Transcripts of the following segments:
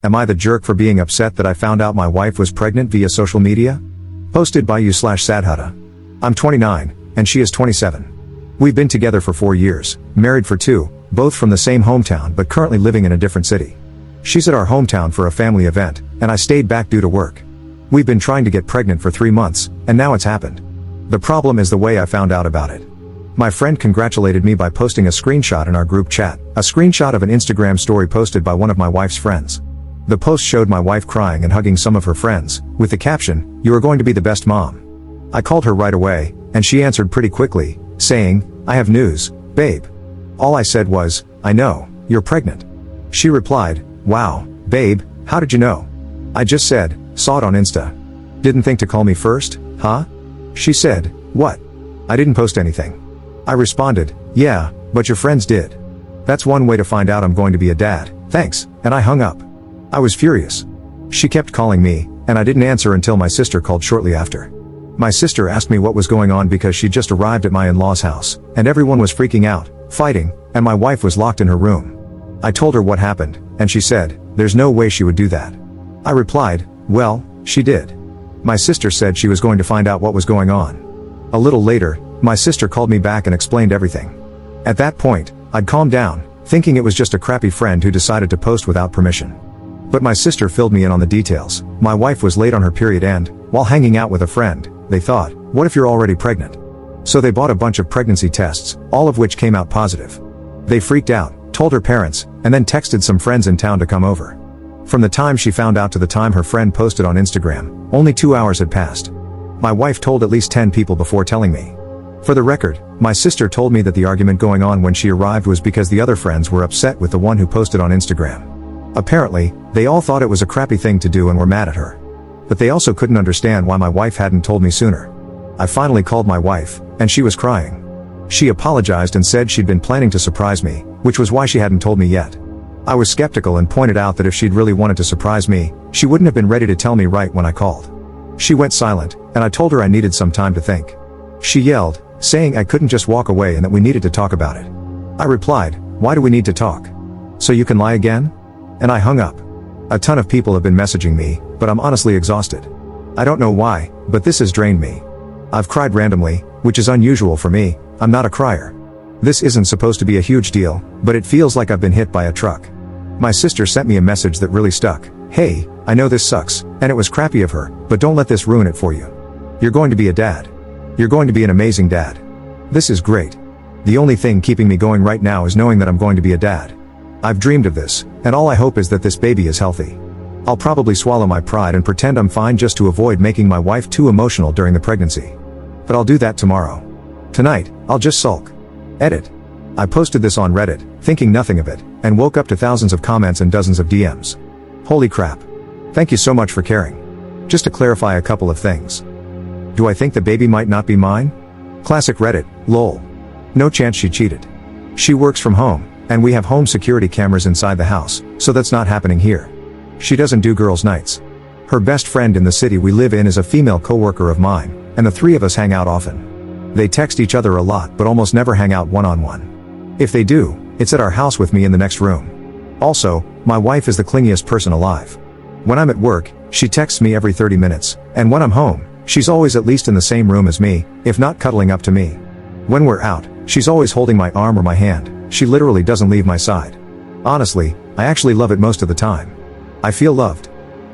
Am I the jerk for being upset that I found out my wife was pregnant via social media? Posted by you/sadhutta. I'm 29, and she is 27. We've been together for 4 years, married for 2, both from the same hometown but currently living in a different city. She's at our hometown for a family event, and I stayed back due to work. We've been trying to get pregnant for 3 months, and now it's happened. The problem is the way I found out about it. My friend congratulated me by posting a screenshot in our group chat, a screenshot of an Instagram story posted by one of my wife's friends. The post showed my wife crying and hugging some of her friends, with the caption, "You are going to be the best mom." I called her right away, and she answered pretty quickly, saying, "I have news, babe." All I said was, "I know, you're pregnant." She replied, "Wow, babe, how did you know?" I just said, "Saw it on Insta." "Didn't think to call me first, huh?" She said, "What?" I didn't post anything. I responded, "Yeah, but your friends did." "That's one way to find out I'm going to be a dad, thanks," and I hung up. I was furious. She kept calling me, and I didn't answer until my sister called shortly after. My sister asked me what was going on because she just arrived at my in-laws' house, and everyone was freaking out, fighting, and my wife was locked in her room. I told her what happened, and she said, "There's no way she would do that." I replied, "Well, she did." My sister said she was going to find out what was going on. A little later, my sister called me back and explained everything. At that point, I'd calmed down, thinking it was just a crappy friend who decided to post without permission. But my sister filled me in on the details. My wife was late on her period and, while hanging out with a friend, they thought, "What if you're already pregnant?" So they bought a bunch of pregnancy tests, all of which came out positive. They freaked out, told her parents, and then texted some friends in town to come over. From the time she found out to the time her friend posted on Instagram, only 2 hours had passed. My wife told at least 10 people before telling me. For the record, my sister told me that the argument going on when she arrived was because the other friends were upset with the one who posted on Instagram. Apparently, they all thought it was a crappy thing to do and were mad at her. But they also couldn't understand why my wife hadn't told me sooner. I finally called my wife, and she was crying. She apologized and said she'd been planning to surprise me, which was why she hadn't told me yet. I was skeptical and pointed out that if she'd really wanted to surprise me, she wouldn't have been ready to tell me right when I called. She went silent, and I told her I needed some time to think. She yelled, saying I couldn't just walk away and that we needed to talk about it. I replied, "Why do we need to talk? So you can lie again?" And I hung up. A ton of people have been messaging me, but I'm honestly exhausted. I don't know why, but this has drained me. I've cried randomly, which is unusual for me. I'm not a crier. This isn't supposed to be a huge deal, but it feels like I've been hit by a truck. My sister sent me a message that really stuck. "Hey, I know this sucks, and it was crappy of her, but don't let this ruin it for you. You're going to be a dad. You're going to be an amazing dad. This is great. The only thing keeping me going right now is knowing that I'm going to be a dad. I've dreamed of this, and all I hope is that this baby is healthy." I'll probably swallow my pride and pretend I'm fine just to avoid making my wife too emotional during the pregnancy. But I'll do that tomorrow. Tonight, I'll just sulk. Edit. I posted this on Reddit, thinking nothing of it, and woke up to thousands of comments and dozens of DMs. Holy crap. Thank you so much for caring. Just to clarify a couple of things. Do I think the baby might not be mine? Classic Reddit, lol. No chance she cheated. She works from home, and we have home security cameras inside the house, so that's not happening here. She doesn't do girls' nights. Her best friend in the city we live in is a female coworker of mine, and the three of us hang out often. They text each other a lot but almost never hang out one-on-one. If they do, it's at our house with me in the next room. Also, my wife is the clingiest person alive. When I'm at work, she texts me every 30 minutes, and when I'm home, she's always at least in the same room as me, if not cuddling up to me. When we're out, she's always holding my arm or my hand. She literally doesn't leave my side. Honestly, I actually love it most of the time. I feel loved.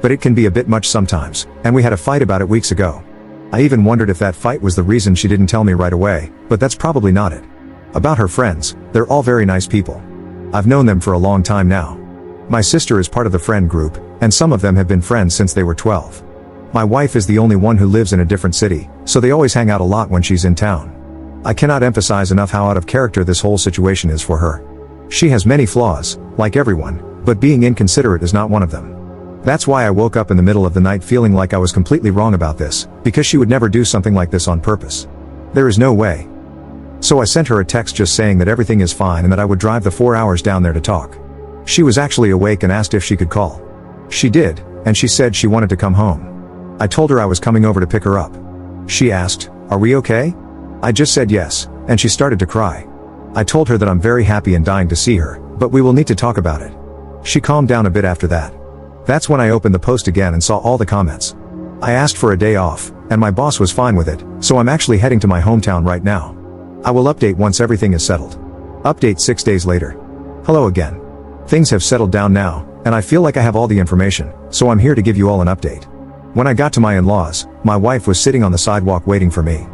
But it can be a bit much sometimes, and we had a fight about it weeks ago. I even wondered if that fight was the reason she didn't tell me right away, but that's probably not it. About her friends, they're all very nice people. I've known them for a long time now. My sister is part of the friend group, and some of them have been friends since they were 12. My wife is the only one who lives in a different city, so they always hang out a lot when she's in town. I cannot emphasize enough how out of character this whole situation is for her. She has many flaws, like everyone, but being inconsiderate is not one of them. That's why I woke up in the middle of the night feeling like I was completely wrong about this, because she would never do something like this on purpose. There is no way. So I sent her a text just saying that everything is fine and that I would drive the 4 hours down there to talk. She was actually awake and asked if she could call. She did, and she said she wanted to come home. I told her I was coming over to pick her up. She asked, "Are we okay?" I just said yes, and she started to cry. I told her that I'm very happy and dying to see her, but we will need to talk about it. She calmed down a bit after that. That's when I opened the post again and saw all the comments. I asked for a day off, and my boss was fine with it, so I'm actually heading to my hometown right now. I will update once everything is settled. Update 6 days later. Hello again. Things have settled down now, and I feel like I have all the information, so I'm here to give you all an update. When I got to my in-laws, my wife was sitting on the sidewalk waiting for me.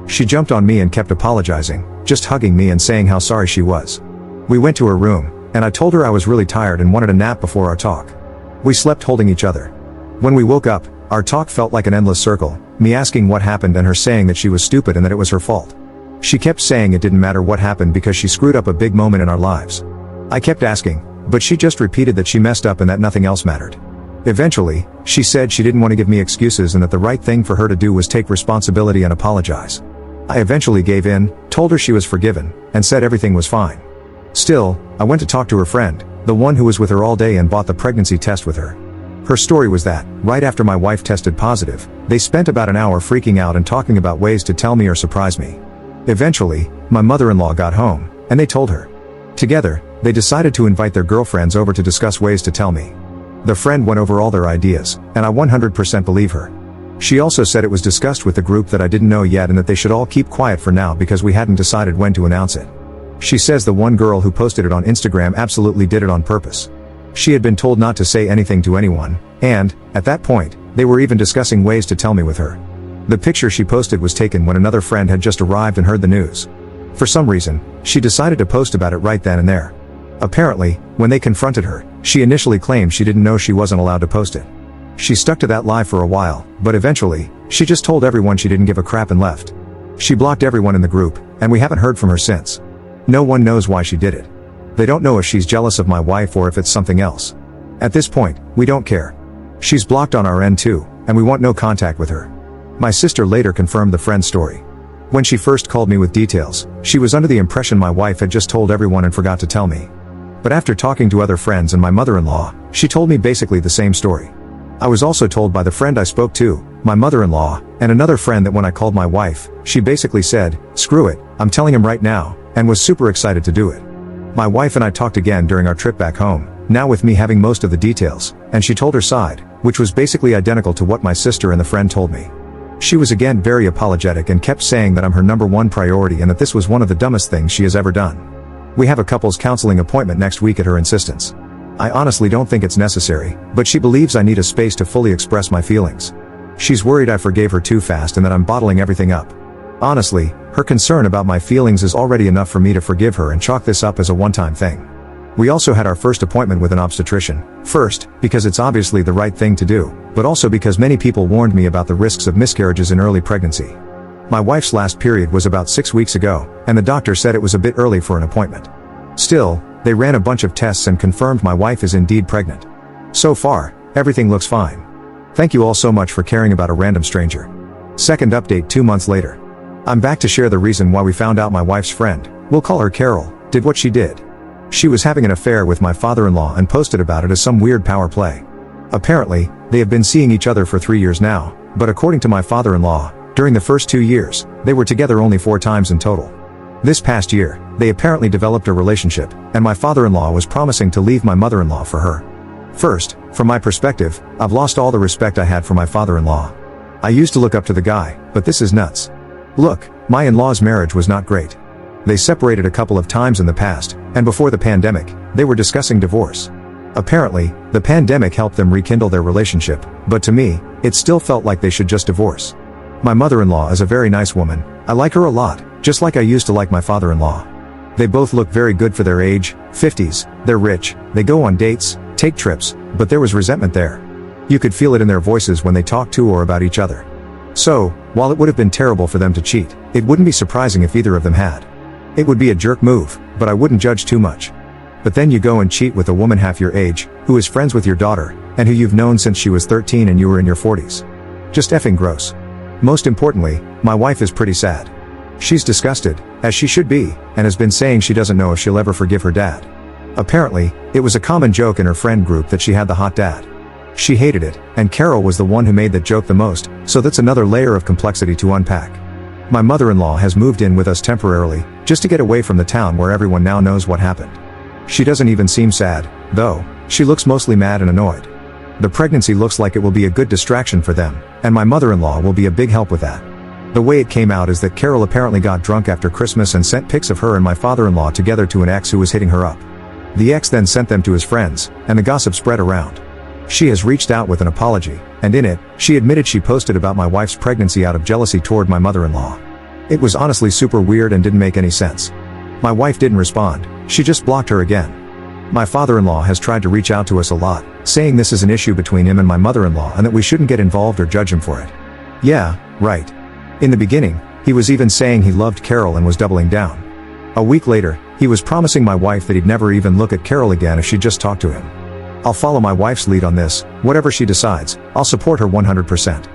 She jumped on me and kept apologizing, just hugging me and saying how sorry she was. We went to her room, and I told her I was really tired and wanted a nap before our talk. We slept holding each other. When we woke up, our talk felt like an endless circle, me asking what happened and her saying that she was stupid and that it was her fault. She kept saying it didn't matter what happened because she screwed up a big moment in our lives. I kept asking, but she just repeated that she messed up and that nothing else mattered. Eventually, she said she didn't want to give me excuses and that the right thing for her to do was take responsibility and apologize. I eventually gave in, told her she was forgiven, and said everything was fine. Still, I went to talk to her friend, the one who was with her all day and bought the pregnancy test with her. Her story was that, right after my wife tested positive, they spent about an hour freaking out and talking about ways to tell me or surprise me. Eventually, my mother-in-law got home, and they told her. Together, they decided to invite their girlfriends over to discuss ways to tell me. The friend went over all their ideas, and I 100% believe her. She also said it was discussed with the group that I didn't know yet and that they should all keep quiet for now because we hadn't decided when to announce it. She says the one girl who posted it on Instagram absolutely did it on purpose. She had been told not to say anything to anyone, and, at that point, they were even discussing ways to tell me with her. The picture she posted was taken when another friend had just arrived and heard the news. For some reason, she decided to post about it right then and there. Apparently, when they confronted her, she initially claimed she didn't know she wasn't allowed to post it. She stuck to that lie for a while, but eventually, she just told everyone she didn't give a crap and left. She blocked everyone in the group, and we haven't heard from her since. No one knows why she did it. They don't know if she's jealous of my wife or if it's something else. At this point, we don't care. She's blocked on our end too, and we want no contact with her. My sister later confirmed the friend's story. When she first called me with details, she was under the impression my wife had just told everyone and forgot to tell me. But after talking to other friends and my mother-in-law, she told me basically the same story. I was also told by the friend I spoke to, my mother-in-law, and another friend that when I called my wife, she basically said, "Screw it, I'm telling him right now," and was super excited to do it. My wife and I talked again during our trip back home, now with me having most of the details, and she told her side, which was basically identical to what my sister and the friend told me. She was again very apologetic and kept saying that I'm her #1 priority and that this was one of the dumbest things she has ever done. We have a couples counseling appointment next week at her insistence. I honestly don't think it's necessary, but she believes I need a space to fully express my feelings. She's worried I forgave her too fast and that I'm bottling everything up. Honestly, her concern about my feelings is already enough for me to forgive her and chalk this up as a one-time thing. We also had our first appointment with an obstetrician, first, because it's obviously the right thing to do, but also because many people warned me about the risks of miscarriages in early pregnancy. My wife's last period was about 6 weeks ago, and the doctor said it was a bit early for an appointment. Still, they ran a bunch of tests and confirmed my wife is indeed pregnant. So far, everything looks fine. Thank you all so much for caring about a random stranger. Second update 2 months later. I'm back to share the reason why we found out my wife's friend, we'll call her Carol, did what she did. She was having an affair with my father-in-law and posted about it as some weird power play. Apparently, they have been seeing each other for 3 years now, but according to my father-in-law, during the first 2 years, they were together only 4 times in total. This past year, they apparently developed a relationship, and my father-in-law was promising to leave my mother-in-law for her. First, from my perspective, I've lost all the respect I had for my father-in-law. I used to look up to the guy, but this is nuts. Look, my in-laws' marriage was not great. They separated a couple of times in the past, and before the pandemic, they were discussing divorce. Apparently, the pandemic helped them rekindle their relationship, but to me, it still felt like they should just divorce. My mother-in-law is a very nice woman, I like her a lot, just like I used to like my father-in-law. They both look very good for their age, 50s, they're rich, they go on dates, take trips, but there was resentment there. You could feel it in their voices when they talked to or about each other. So, while it would have been terrible for them to cheat, it wouldn't be surprising if either of them had. It would be a jerk move, but I wouldn't judge too much. But then you go and cheat with a woman half your age, who is friends with your daughter, and who you've known since she was 13 and you were in your 40s. Just effing gross. Most importantly, my wife is pretty sad. She's disgusted, as she should be, and has been saying she doesn't know if she'll ever forgive her dad. Apparently, it was a common joke in her friend group that she had the hot dad. She hated it, and Carol was the one who made that joke the most, so that's another layer of complexity to unpack. My mother-in-law has moved in with us temporarily, just to get away from the town where everyone now knows what happened. She doesn't even seem sad, though, she looks mostly mad and annoyed. The pregnancy looks like it will be a good distraction for them, and my mother-in-law will be a big help with that. The way it came out is that Carol apparently got drunk after Christmas and sent pics of her and my father-in-law together to an ex who was hitting her up. The ex then sent them to his friends, and the gossip spread around. She has reached out with an apology, and in it, she admitted she posted about my wife's pregnancy out of jealousy toward my mother-in-law. It was honestly super weird and didn't make any sense. My wife didn't respond, she just blocked her again. My father-in-law has tried to reach out to us a lot, saying this is an issue between him and my mother-in-law and that we shouldn't get involved or judge him for it. Yeah, right. In the beginning, he was even saying he loved Carol and was doubling down. A week later, he was promising my wife that he'd never even look at Carol again if she'd just talk to him. I'll follow my wife's lead on this, whatever she decides, I'll support her 100%.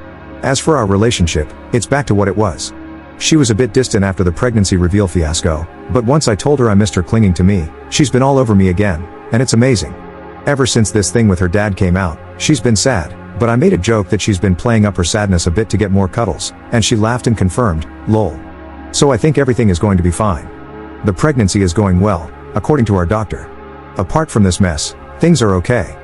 As for our relationship, it's back to what it was. She was a bit distant after the pregnancy reveal fiasco, but once I told her I missed her clinging to me, she's been all over me again, and it's amazing. Ever since this thing with her dad came out, she's been sad, but I made a joke that she's been playing up her sadness a bit to get more cuddles, and she laughed and confirmed, lol. So I think everything is going to be fine. The pregnancy is going well, according to our doctor. Apart from this mess, things are okay.